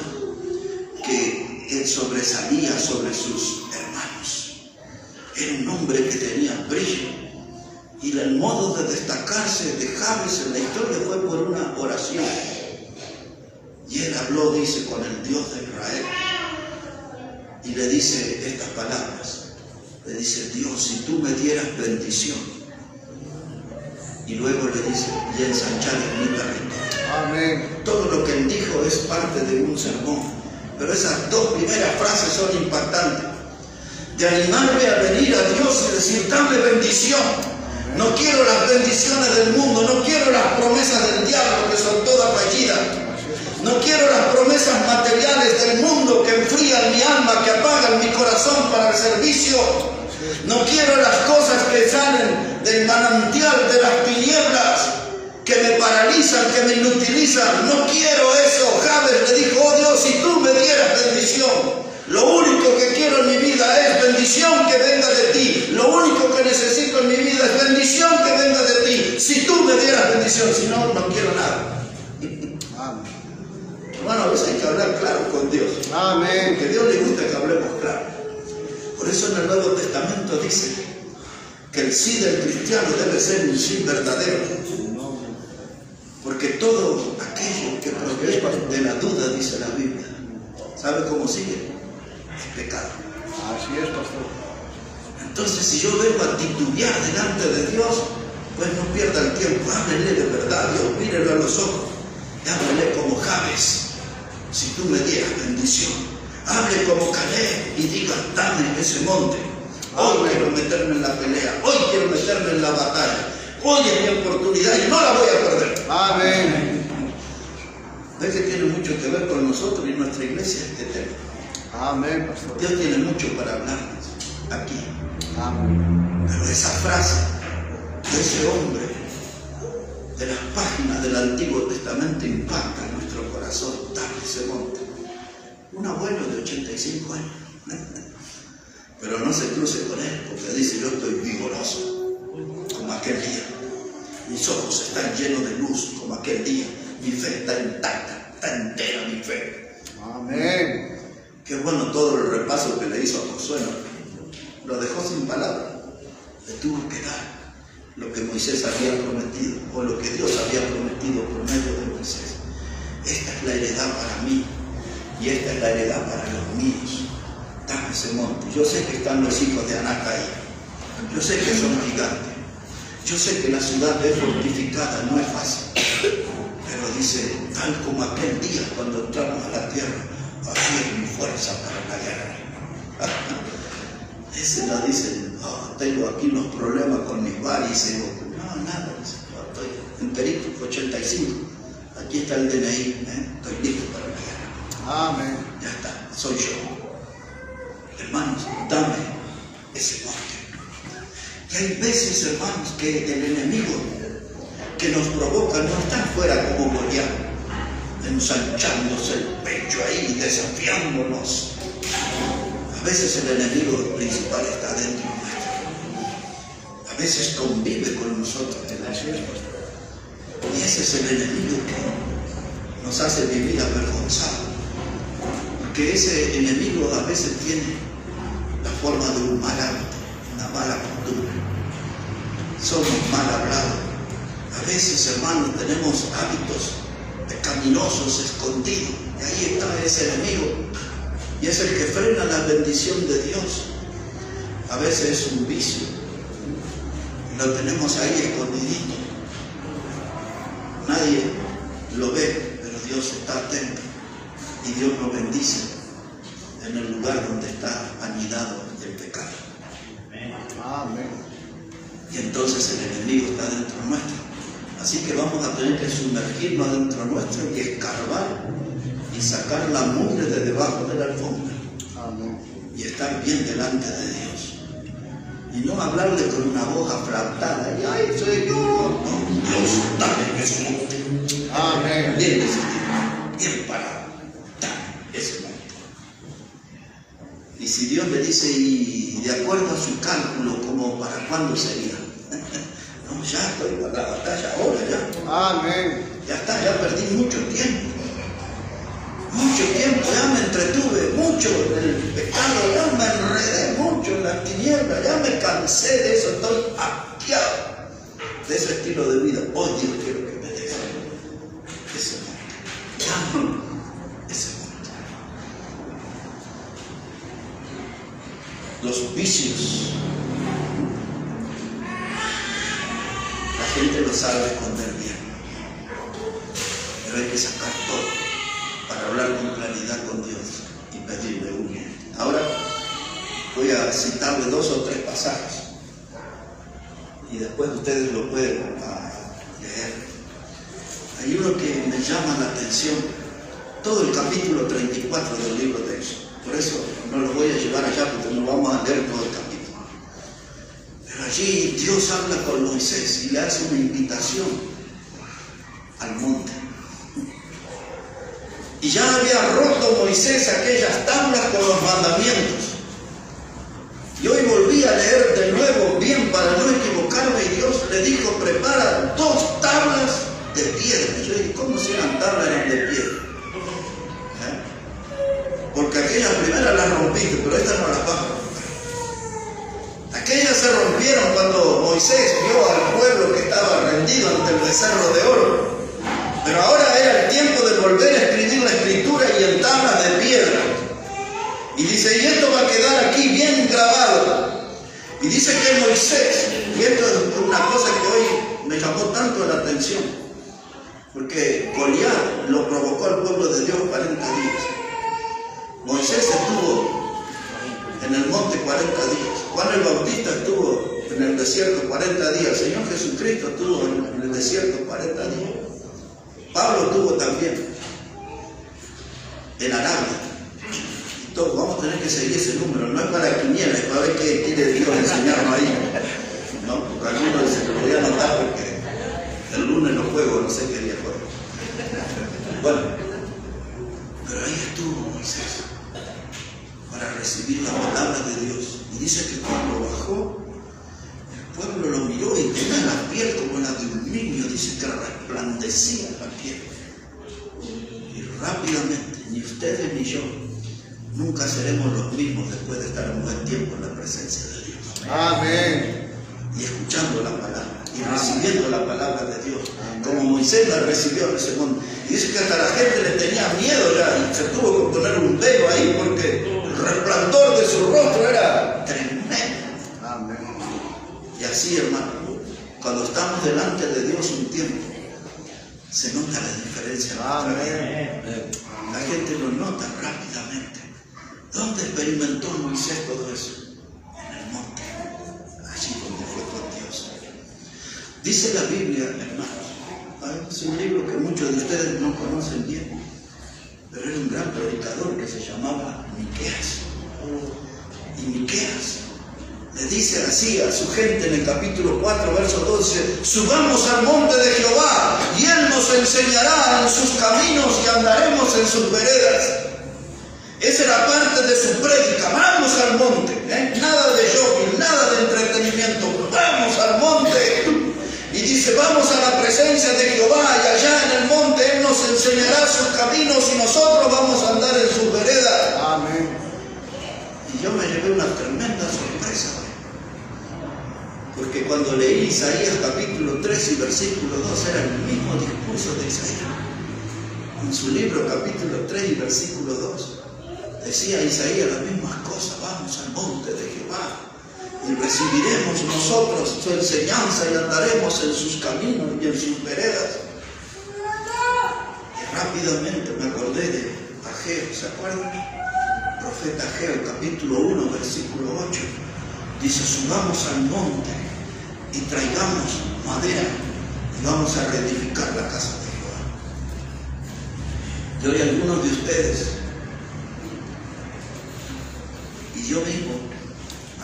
que sobresalía sobre sus hermanos. Era un hombre que tenía brillo. Y el modo de destacarse de Jabes en la historia fue por una oración. Y él habló, dice, con el Dios de Israel. Y le dice estas palabras. Le dice, Dios, si tú me dieras bendición. Y luego le dice, y ensanchares mi territorio. Amén. Todo lo que él dijo es parte de un sermón. Pero esas 2 primeras frases son impactantes. De animarme a venir a Dios y decir, dame bendición. No quiero las bendiciones del mundo, no quiero las promesas del diablo que son todas fallidas. No quiero las promesas materiales del mundo que enfrían mi alma, que apagan mi corazón para el servicio. No quiero las cosas que salen del manantial de las tinieblas, que me paralizan, que me inutilizan. No quiero eso. Jabes le dijo, oh Dios, si tú me dieras bendición. Lo único que quiero en mi vida es bendición que venga de ti. Lo único que necesito en mi vida es bendición que venga de ti. Si tú me dieras bendición, si no, no quiero nada. Hermano, a veces hay que hablar claro con Dios. Amén. Porque a Dios le gusta que hablemos claro. Por eso en el Nuevo Testamento dice que el sí del cristiano debe ser un sí verdadero. Porque todo aquello que proviene de la duda, dice la Biblia, ¿sabe cómo sigue? Es pecado. Así es, pastor. Entonces, si yo vengo a titubear delante de Dios, pues no pierda el tiempo. Háblele de verdad, Dios, mírelo a los ojos. Y háblele como Jabes. Si tú me dieras bendición, hable como Caleb y diga, dame ese monte. Hoy quiero meterme en la pelea, hoy quiero meterme en la batalla. Hoy es mi oportunidad y no la voy a perder. Amén. ¿Ves que tiene mucho que ver con nosotros y nuestra iglesia este tema? Amén, pastor. Dios tiene mucho para hablarnos aquí. Amén. Pero esa frase de ese hombre de las páginas del Antiguo Testamento impacta en nuestro corazón. Dame ese monte. Un abuelo de 85 años. Pero no se cruce con él, porque dice, yo estoy vigoroso, como aquel día. Mis ojos están llenos de luz, como aquel día. Mi fe está intacta, está entera mi fe. Amén. Qué bueno todo el repaso que le hizo a Josué, ¿no? Lo dejó sin palabras. Le tuvo que dar lo que Moisés había prometido, o lo que Dios había prometido por medio de Moisés. Esta es la heredad para mí, y esta es la heredad para los míos. Dame ese monte. Yo sé que están los hijos de Anac ahí. Yo sé que son gigantes. Yo sé que la ciudad es fortificada, no es fácil. Pero dice, tal como aquel día cuando entramos a la tierra, así es mi fuerza para la guerra. Ese no dice, oh, tengo aquí unos problemas con mis varices. No, nada. No, estoy enterito, 85. Aquí está el DNI, estoy listo para la guerra. Amén. Ya está, soy yo. Hermanos, dame ese monte. Y hay veces, hermanos, que el enemigo que nos provoca no está fuera como Goliat, ensanchándose el pecho ahí, desafiándonos. A veces el enemigo principal está dentro nuestro. A veces convive con nosotros en la ciudad. Y ese es el enemigo que nos hace vivir avergonzados. Porque ese enemigo a veces tiene la forma de un mal hábito, una mala costumbre. Somos mal hablados. A veces, hermanos, tenemos hábitos pecaminosos escondidos. Y ahí está ese enemigo. Y es el que frena la bendición de Dios. A veces es un vicio. Y lo tenemos ahí escondidito. Nadie lo ve, pero Dios está atento. Y Dios nos bendice en el lugar donde está anidado el pecado. Amén. Y entonces el enemigo está dentro nuestro. Así que vamos a tener que sumergirnos dentro nuestro y escarbar y sacar la mugre de debajo de la alfombra. Amén. Y estar bien delante de Dios. Y no hablarle con una voz aflautada. Y ay, soy yo. No, Dios, dame ese monte. Amén. Bien decidido, bien parado. Dame ese monte. Y si Dios le dice, y de acuerdo a su cálculo, como para cuándo sería. No, ya estoy para la batalla, ahora ya. Amén. Ya está, ya perdí mucho tiempo. Mucho tiempo, ya me entretuve mucho en el pecado, ya me enredé mucho en las tinieblas, ya me cansé de eso, estoy hastiado de ese estilo de vida. Hoy Dios quiero que me deje ese monte. Ya, ese monte. Los vicios. La gente lo sabe esconder bien, pero hay que sacar todo para hablar con claridad con Dios y pedirle uno. Ahora voy a citarle 2 o 3 pasajes y después ustedes lo pueden leer. Hay uno que me llama la atención, todo el capítulo 34 del libro de Éxodo. Por eso no lo voy a llevar allá porque no vamos a leer todo el capítulo. Pero allí Dios habla con Moisés y le hace una invitación al monte. Y ya había roto Moisés aquellas tablas con los mandamientos. Y hoy volví a leer de nuevo bien para no equivocarme y Dios le dijo, prepara 2 tablas de piedra. Yo dije, ¿cómo serán tablas de piedra? Porque aquellas primeras las rompiste, pero estas no las vas a romper. Aquellas se rompieron cuando Moisés vio al pueblo que estaba rendido ante el becerro de oro. Pero ahora era el tiempo de volver a escribir la escritura y en tablas de piedra. Y dice, y esto va a quedar aquí bien grabado. Y dice que Moisés, y esto es una cosa que hoy me llamó tanto la atención, porque Goliat lo provocó al pueblo de Dios 40 días. Moisés estuvo en el monte 40 días. Juan el Bautista estuvo en el desierto 40 días. El Señor Jesucristo estuvo en el desierto 40 días. Pablo tuvo también en Arabia. Entonces, vamos a tener que seguir ese número. No es para quinielas, es para ver qué quiere Dios enseñarnos ahí. ¿No? Porque algunos dicen que lo voy a anotar porque el lunes no juego, no sé qué día juego. Bueno, pero ahí estuvo Moisés para recibir la palabra de Dios. Y dice que cuando bajó, el pueblo lo miró y tenía la piel como la de un niño. Dice que resplandecía la piel. Y rápidamente, ni ustedes ni yo, nunca seremos los mismos después de estar un buen tiempo en la presencia de Dios. Amén. Y escuchando la palabra, y recibiendo la palabra de Dios, como Moisés la recibió en ese mundo. Y dice que hasta la gente le tenía miedo ya, y se tuvo que poner un velo ahí porque el resplandor de su rostro era tremendo. Amén. Y así, hermano, cuando estamos delante de Dios un tiempo, se nota la diferencia en nuestra vida. La gente lo nota rápidamente. ¿Dónde experimentó Moisés todo eso? En el monte, allí donde fue con Dios. Dice la Biblia, hermanos, es un libro que muchos de ustedes no conocen bien, pero era un gran predicador que se llamaba Miqueas. Y Miqueas le dice así a su gente en el capítulo 4, verso 12, subamos al monte de Jehová y Él nos enseñará en sus caminos y andaremos en sus veredas. Esa era parte de su prédica, vamos al monte, nada de shopping, nada de entretenimiento, vamos al monte. Y dice, vamos a la presencia de Jehová y allá en el monte Él nos enseñará sus caminos y nosotros vamos a andar en sus veredas. Amén. Y yo me llevé una tremenda sorpresa. Porque cuando leí Isaías capítulo 3 y versículo 2 era el mismo discurso de Isaías. En su libro capítulo 3 y versículo 2 decía Isaías las mismas cosas. Vamos al monte de Jehová y recibiremos nosotros su enseñanza y andaremos en sus caminos y en sus veredas. Y rápidamente me acordé de Ageo, ¿se acuerdan? El profeta Ageo capítulo 1 versículo 8 dice, subamos al monte y traigamos madera y vamos a reedificar la casa de Jehová. Y hoy algunos de ustedes, y yo mismo,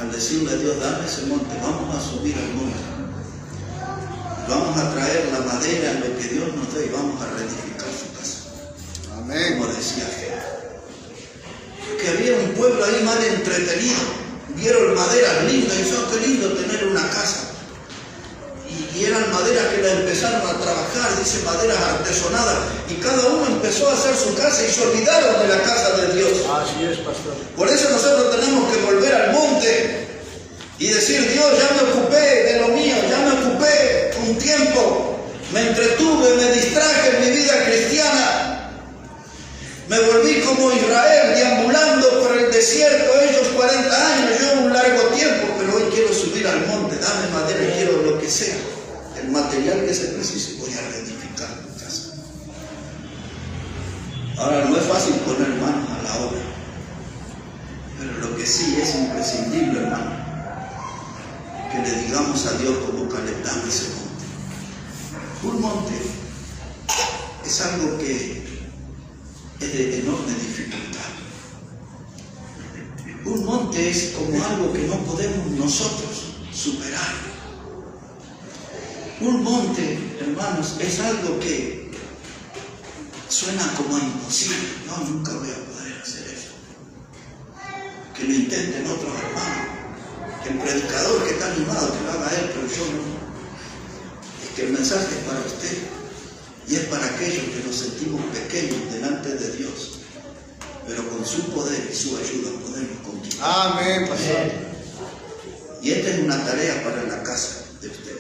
al decirle a Dios, dame ese monte, vamos a subir al monte, vamos a traer la madera, lo que Dios nos dé, y vamos a reedificar su casa. Amén. Como decía Jehová. Que había un pueblo ahí mal entretenido, vieron maderas lindas y dijeron, qué lindo tener una casa. Y eran maderas que la empezaron a trabajar, dice maderas artesonadas, y cada uno empezó a hacer su casa y se olvidaron de la casa de Dios. Así es, pastor. Por eso nosotros tenemos que volver al monte y decir, Dios, ya me ocupé de lo mío, ya me ocupé un tiempo, me entretuve, me distraje en mi vida cristiana. Me volví como Israel, deambulando por el desierto, ellos 40 años, yo un largo tiempo, pero hoy quiero subir al monte, dame madera y quiero lo que sea, el material que se precise, voy a reedificar mi casa. Ahora, no es fácil poner manos a la obra, pero lo que sí es imprescindible, hermano, que le digamos a Dios como Caleb, dame ese monte. Un monte es algo que es de enorme dificultad. Un monte es como algo que no podemos nosotros superar. Un monte, hermanos, es algo que suena como imposible. No, nunca voy a poder hacer eso. Que lo intenten otros hermanos. Que el predicador que está animado, que lo haga él, pero yo no. Es que el mensaje es para usted. Y es para aquellos que nos sentimos pequeños delante de Dios, pero con su poder y su ayuda podemos conquistar. Amén, pastor. Y esta es una tarea para la casa de usted.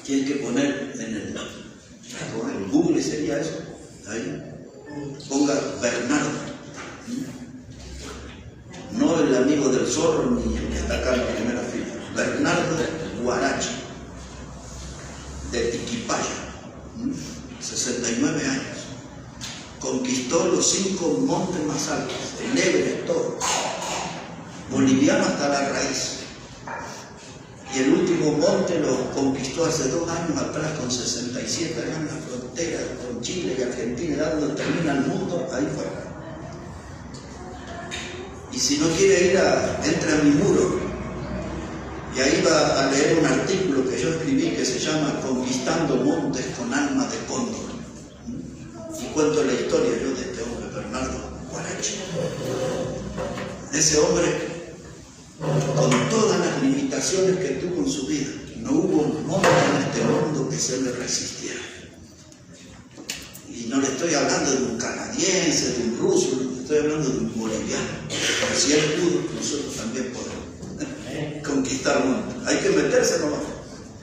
Tienen que poner en el Google, sería eso, ahí, ponga Bernardo, no el amigo del zorro ni el que está acá en la primera fila, Bernardo Guarachi, de Tiquipaya, 69 años, conquistó los 5 montes más altos, el Everest, todo, boliviano hasta la raíz, y el último monte lo conquistó hace 2 años atrás con 67 años en la frontera con Chile y Argentina, donde termina el mundo, ahí fue. Y si no quiere ir, entre a mi muro. Y ahí va a leer un artículo que yo escribí que se llama Conquistando Montes con Alma de Cóndor. Y cuento la historia yo de este hombre, Bernardo Guarachi. Ese hombre, con todas las limitaciones que tuvo en su vida, no hubo un monte en este mundo que se le resistiera. Y no le estoy hablando de un canadiense, de un ruso, le estoy hablando de un boliviano. Pero si él pudo, nosotros también podemos conquistar monte. Hay que meterse nomás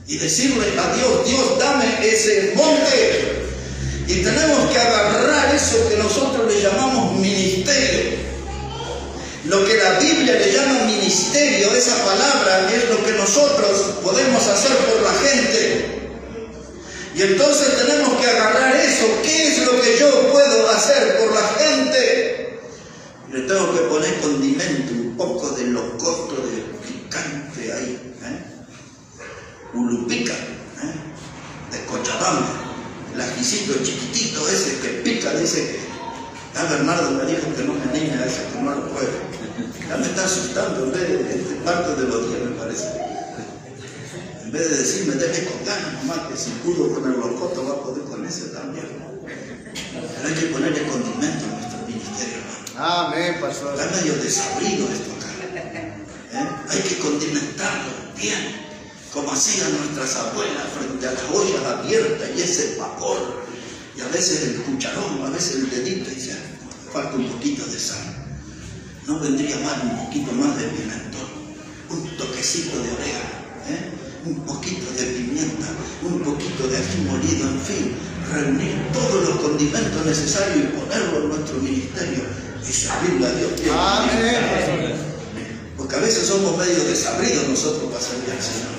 y decirle a Dios, Dios, dame ese monte. Y tenemos que agarrar eso que nosotros le llamamos ministerio. Lo que la Biblia le llama ministerio, esa palabra es lo que nosotros podemos hacer por la gente. Y entonces tenemos que agarrar eso. ¿Qué es lo que yo puedo hacer por la gente? Le tengo que poner condimento, un poco de locoto, de picante ahí, ulupica, de Cochabamba, el ajicito chiquitito ese que pica, dice que Bernardo me dijo que no me anime a ese, que no lo puedo. Ya me está asustando, en vez de este parte de los días, me parece. En vez de decirme, déle con ganas nomás, que si pudo con el locoto va a poder con ese también. Pero hay que ponerle condimento a nuestro ministerio, hermano. Amén, pastor. Está medio desabrido esto acá. Hay que condimentarlo bien, como hacían nuestras abuelas frente a las ollas abiertas y ese vapor. Y a veces el cucharón, a veces el dedito, y dice, falta un poquito de sal. No vendría mal un poquito más de pimentón, un toquecito de orégano, un poquito de pimienta, un poquito de ají molido, en fin, reunir todos los condimentos necesarios y ponerlo en nuestro ministerio y servirle a Dios. Amén. Porque a veces somos medio desabridos nosotros para servir al Señor.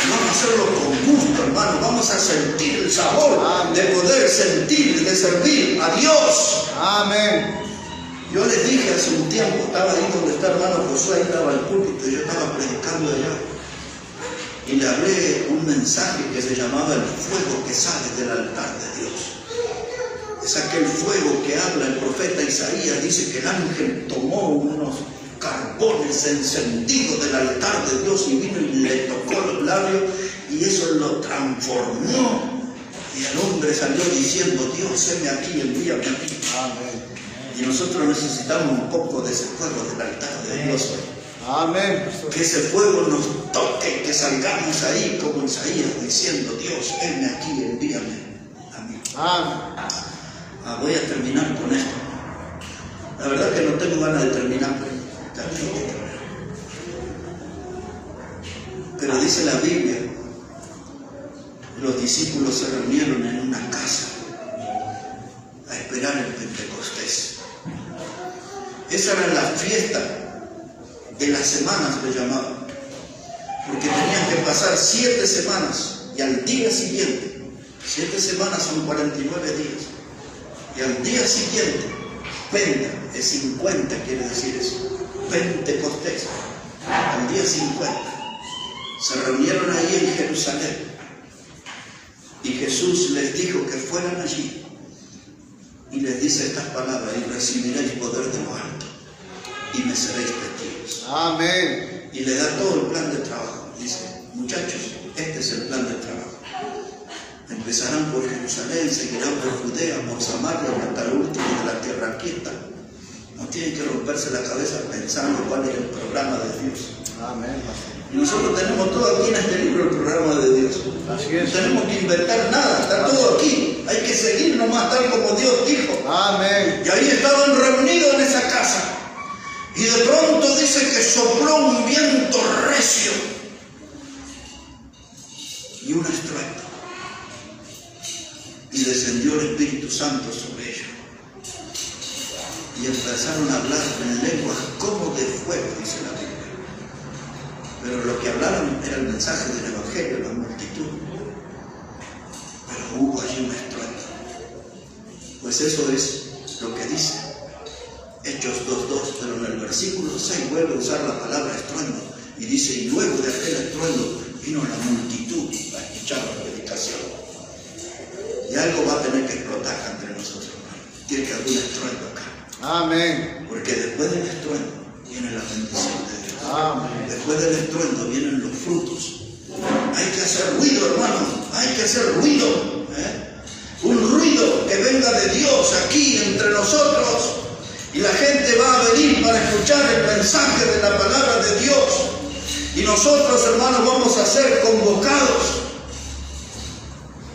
Vamos a hacerlo con gusto, hermano. Vamos a sentir el sabor de poder sentir, de servir a Dios. Amén. Yo les dije hace un tiempo, estaba ahí donde está hermano Josué, ahí estaba el púlpito, y yo estaba predicando allá. Y le hablé un mensaje que se llamaba el fuego que sale del altar de Dios. Es aquel fuego que habla el profeta Isaías, dice que el ángel tomó unos carbones encendidos del altar de Dios y vino y le tocó los labios y eso lo transformó. Y el hombre salió diciendo, Dios, heme aquí, envíame a mí. Amén. Y nosotros necesitamos un poco de ese fuego del altar de Dios. Amén. Que ese fuego nos toque, que salgamos ahí como Isaías diciendo, Dios, heme aquí, envíame a mí. Amén. Voy a terminar con esto. La verdad que no tengo ganas de terminar, pero dice la Biblia, los discípulos se reunieron en una casa a esperar el Pentecostés. Esa era la fiesta de las semanas, le llamaban, porque tenían que pasar 7 semanas y al día siguiente, 7 semanas son 49 días, y al día siguiente, Penta, es 50 quiere decir eso, Pentecostés, al día 50, se reunieron ahí en Jerusalén, y Jesús les dijo que fueran allí, y les dice estas palabras, y recibiréis poder de lo alto, y me seréis testigos. Amén. Y le da todo el plan de trabajo. Dice, muchachos, este es el plan de trabajo. Empezarán por Jerusalén, seguirán por Judea, por Samaria, hasta el último de la tierra quieta. No tienen que romperse la cabeza pensando cuál es el programa de Dios. Amén. Y nosotros tenemos todo aquí en este libro, el programa de Dios. Así es. No tenemos que inventar nada, está todo aquí. Hay que seguir nomás tal como Dios dijo. Amén. Y ahí estaban reunidos en esa casa. Y de pronto dice que sopló un viento recio y un estruendo. Y descendió el Espíritu Santo sobre ellos. Y empezaron a hablar en lenguas como de fuego, dice la Biblia. Pero lo que hablaron era el mensaje del Evangelio, la multitud. Pero hubo allí un estruendo. Pues eso es lo que dice Hechos 2:2, pero en el versículo 6 vuelve a usar la palabra estruendo y dice, y luego de aquel estruendo vino la multitud a escuchar la predicación. Y algo va a tener que explotar entre nosotros, hermano. Tiene que haber un estruendo acá. Amén. Porque después del estruendo viene la bendición de Dios. Amén. Después del estruendo vienen los frutos. Hay que hacer ruido, hermano. Hay que hacer ruido. Un ruido que venga de Dios aquí entre nosotros. Y la gente va a venir para escuchar el mensaje de la palabra de Dios. Y nosotros, hermanos, vamos a ser convocados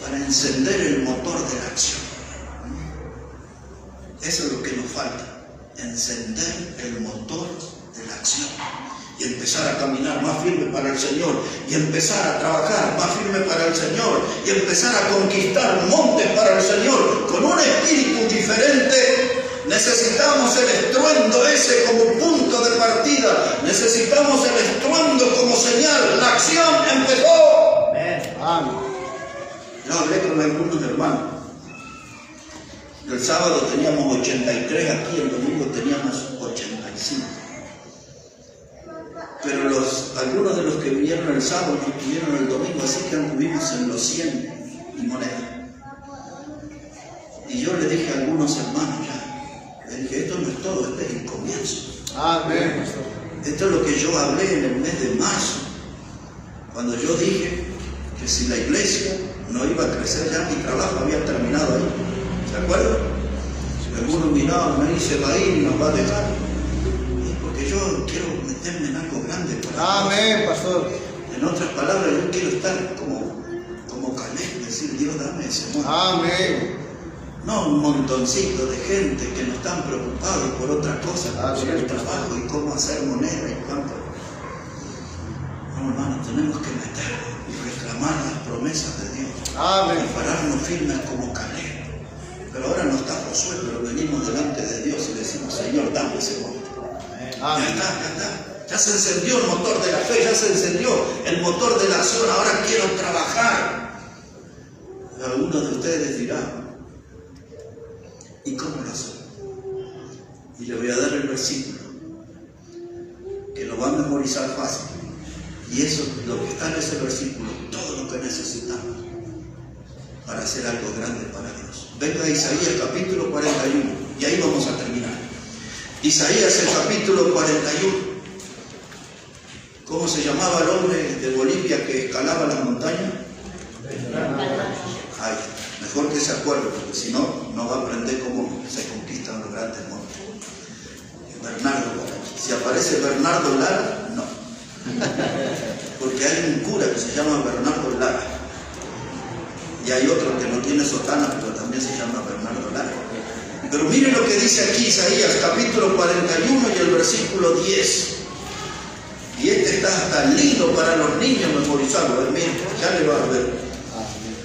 para encender el motor de la acción. Eso es lo que nos falta. Encender el motor de la acción. Y empezar a caminar más firme para el Señor. Y empezar a trabajar más firme para el Señor. Y empezar a conquistar montes para el Señor. Con un espíritu diferente. Necesitamos el estruendo ese como punto de partida. Necesitamos el estruendo como señal. La acción empezó. Amén. Yo hablé con algunos hermanos. El sábado teníamos 83 aquí, el domingo teníamos 85. Pero algunos de los que vinieron el sábado no estuvieron el domingo, así que anduvimos en los 100 y moneda. Y yo le dije a algunos hermanos ya, le dije, esto no es todo, este es el comienzo. Amén. Esto es lo que yo hablé en el mes de marzo, cuando yo dije que si la iglesia no iba a crecer, ya mi trabajo había terminado ahí. ¿Se acuerdan? Si algunos miraban, ahí se va a ir y nos va a dejar. Y porque yo quiero meterme en algo grande. Amén, pastor. En otras palabras, yo quiero estar como Caleb, decir, Dios, dame ese monte. Amén. No un montoncito de gente que no están preocupados por otra cosa, por el trabajo y cómo hacer moneda y cuánto. No, hermano, tenemos que meter y reclamar las promesas de Dios. Amén. Y pararnos firmes como Caleb. Pero ahora no está Josué, pero venimos delante de Dios y decimos, Señor, dame ese monte. Amén. Ya está. Ya se encendió el motor de la fe, ya se encendió el motor de la acción, ahora quiero trabajar. Algunos de ustedes dirán, ¿y cómo lo hacen? Y le voy a dar el versículo, que lo va a memorizar fácil. Y eso, lo que está en ese versículo, todo lo que necesitamos para hacer algo grande para Dios. Venga a Isaías capítulo 41, y ahí vamos a terminar. Isaías el capítulo 41. ¿Cómo se llamaba el hombre de Bolivia que escalaba la montaña? Ay, mejor que se acuerde, porque si no, no va a aprender cómo se conquistan los grandes montes. Bernardo Lara. Si aparece Bernardo Lara, no. Porque hay un cura que se llama Bernardo Lara. Y hay otro que no tiene sotana, pero también se llama Bernardo Lara. Pero miren lo que dice aquí Isaías, capítulo 41 y el versículo 10. Y este está tan lindo para los niños memorizarlo. Miren, ya le va a ver.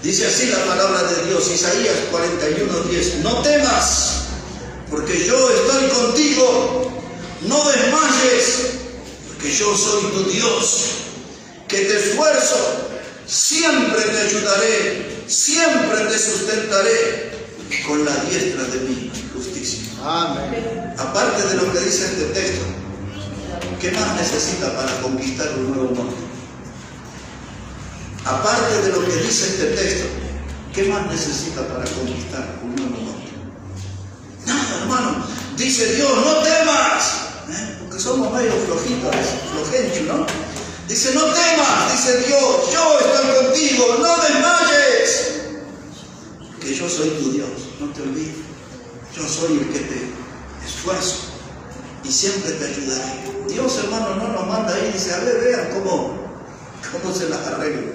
Dice así la palabra de Dios, Isaías 41, 10. No temas, porque yo estoy contigo. No desmayes, porque yo soy tu Dios, que te esfuerzo. Siempre te ayudaré, siempre te sustentaré con la diestra de mi justicia. Amén. Aparte de lo que dice este texto, ¿qué más necesita para conquistar un nuevo monte? Aparte de lo que dice este texto, ¿qué más necesita para conquistar un nuevo monte? Nada, hermano. Dice Dios, no temas, porque somos medio flojitos, flojenchos, ¿no? Dice, no temas, dice Dios, yo estoy contigo, no desmayes, que yo soy tu Dios, no te olvides. Yo soy el que te esfuerzo y siempre te ayudaré. Dios, hermano, no nos manda ahí y dice, a ver, vean cómo se las arreglo.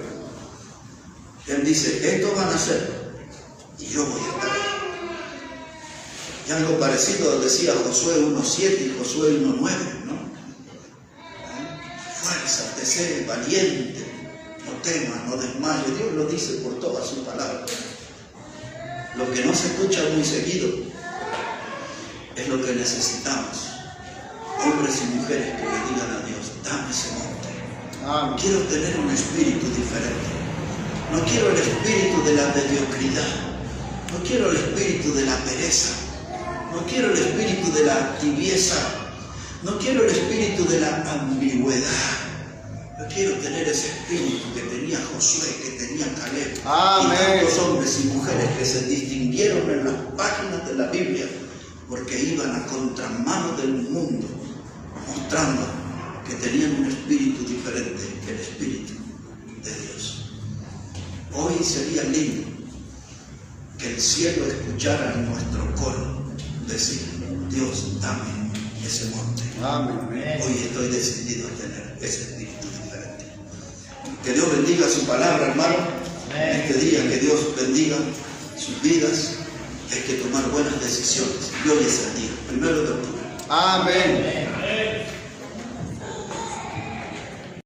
Él dice, esto van a hacer y yo voy a estar ahí. Y algo parecido decía Josué 1.7 y Josué 1.9, ¿no? Fuérzate, sé valiente, no temas, no desmayes. Dios lo dice por toda su palabra. Lo que no se escucha muy seguido es lo que necesitamos. Hombres y mujeres que le digan a Dios, dame ese monte. Amén. Quiero tener un espíritu diferente. No quiero el espíritu de la mediocridad. No quiero el espíritu de la pereza. No quiero el espíritu de la tibieza. No quiero el espíritu de la ambigüedad. Yo quiero tener ese espíritu que tenía Josué, que tenía Caleb. Amén. Y tantos hombres y mujeres que se distinguieron en las páginas de la Biblia porque iban a contramano del mundo, mostrando que tenían un espíritu diferente que el espíritu de Dios. Hoy sería lindo que el cielo escuchara nuestro coro decir, Dios, dame ese monte. Amén. Hoy estoy decidido a tener ese espíritu diferente. Que Dios bendiga su palabra, hermano. En este día, que Dios bendiga sus vidas. Hay que tomar buenas decisiones. Y hoy es el día, 1 de octubre. Amén.